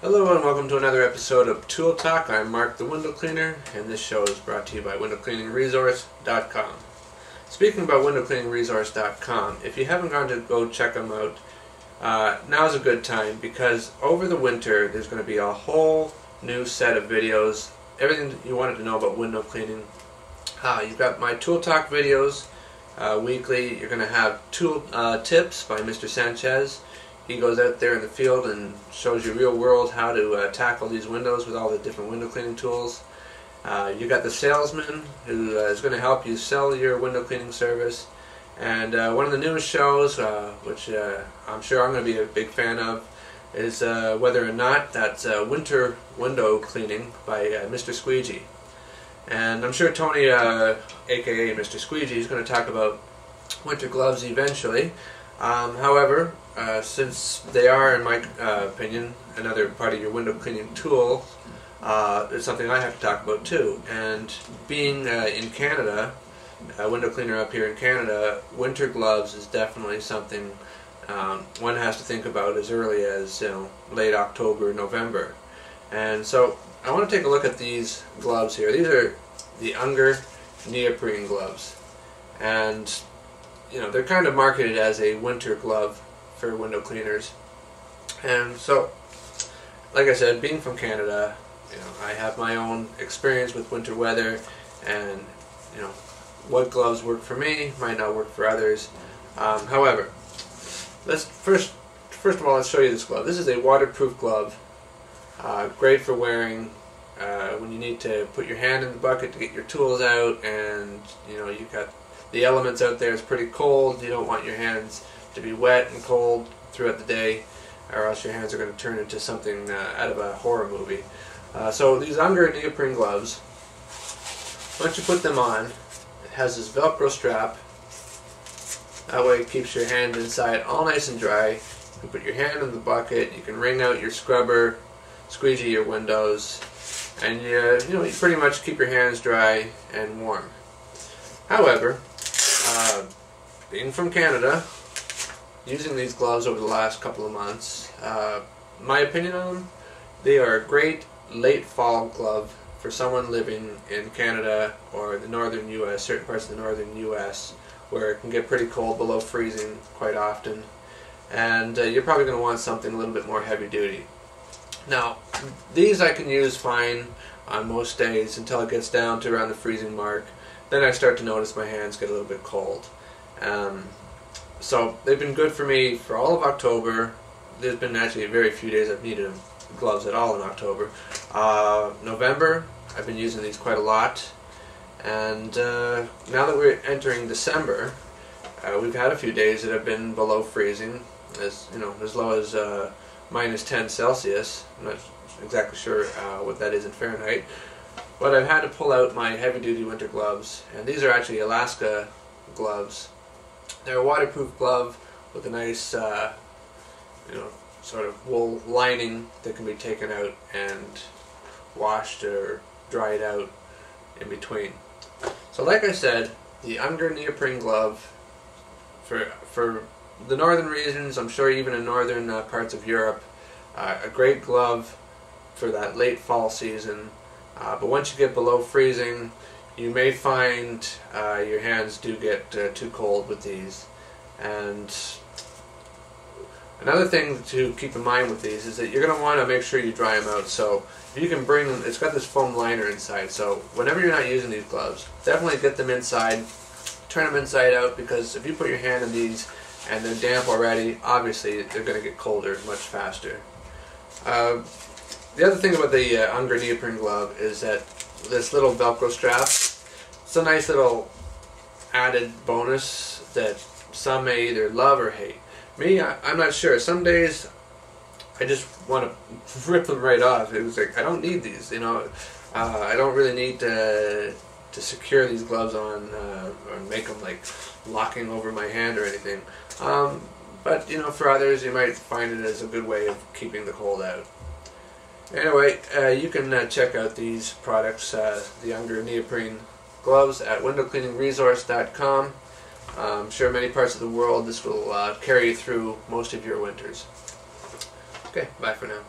Hello and welcome to another episode of Tool Talk. I'm Mark the Window Cleaner, and this show is brought to you by windowcleaningresource.com. Speaking about windowcleaningresource.com, if you haven't gone to go check them out, now's a good time because over the winter there's going to be a whole new set of videos, everything you wanted to know about window cleaning. You've got my Tool Talk videos weekly. You're going to have tool tips by Mr. Sanchez. He goes out there in the field and shows you real world how to tackle these windows with all the different window cleaning tools. You got the salesman who is going to help you sell your window cleaning service. And one of the newest shows, which I'm sure I'm going to be a big fan of, is Whether or Not. That's Winter Window Cleaning by Mr. Squeegee. And I'm sure Tony, aka Mr. Squeegee, is going to talk about winter gloves eventually. However, since they are, in my opinion, another part of your window cleaning tool, it's something I have to talk about too. And being in Canada, a window cleaner up here in Canada, winter gloves is definitely something one has to think about as early as late October, November. And so I want to take a look at these gloves here. These are the Unger Neoprene gloves, and they're kind of marketed as a winter glove for window cleaners. And so, like I said, being from Canada, I have my own experience with winter weather, and what gloves work for me might not work for others. However, let's first of all, let's show you this glove. This is a waterproof glove, great for wearing when you need to put your hand in the bucket to get your tools out, and you've got the elements out there. It's pretty cold. You don't want your hands to be wet and cold throughout the day, or else your hands are going to turn into something out of a horror movie. So these Unger neoprene gloves, once you put them on, it has this Velcro strap. That way it keeps your hand inside all nice and dry. You can put your hand in the bucket, you can wring out your scrubber, squeegee your windows, and you pretty much keep your hands dry and warm. However, being from Canada, using these gloves over the last couple of months, my opinion on them, they are a great late fall glove for someone living in Canada or the northern U.S., certain parts of the northern U.S., where it can get pretty cold, below freezing quite often, and you're probably going to want something a little bit more heavy duty. Now, these I can use fine on most days until it gets down to around the freezing mark. Then I start to notice my hands get a little bit cold. So they've been good for me for all of October. There's been actually very few days I've needed gloves at all in October. November, I've been using these quite a lot. And now that we're entering December, we've had a few days that have been below freezing, as low as -10 Celsius. I'm not exactly sure what that is in Fahrenheit. But I've had to pull out my heavy-duty winter gloves, and these are actually Alaska gloves. They're a waterproof glove with a nice, sort of wool lining that can be taken out and washed or dried out in between. So, like I said, the Unger neoprene glove for the northern regions, I'm sure even in northern parts of Europe, a great glove for that late fall season. But once you get below freezing, you may find your hands do get too cold with these. And another thing to keep in mind with these is that you're going to want to make sure you dry them out. So if you can bring them, it's got this foam liner inside, so whenever you're not using these gloves, definitely get them inside, turn them inside out, because if you put your hand in these and they're damp already, obviously they're going to get colder much faster. The other thing about the Unger neoprene glove is that this little Velcro strap, it's a nice little added bonus that some may either love or hate. Me, I'm not sure. Some days I just want to rip them right off. It was like, I don't need these, I don't really need to secure these gloves on or make them like locking over my hand or anything. But for others, you might find it as a good way of keeping the cold out. Anyway, you can check out these products, the Unger neoprene gloves, at windowcleaningresource.com. I'm sure many parts of the world this will carry you through most of your winters. Okay, bye for now.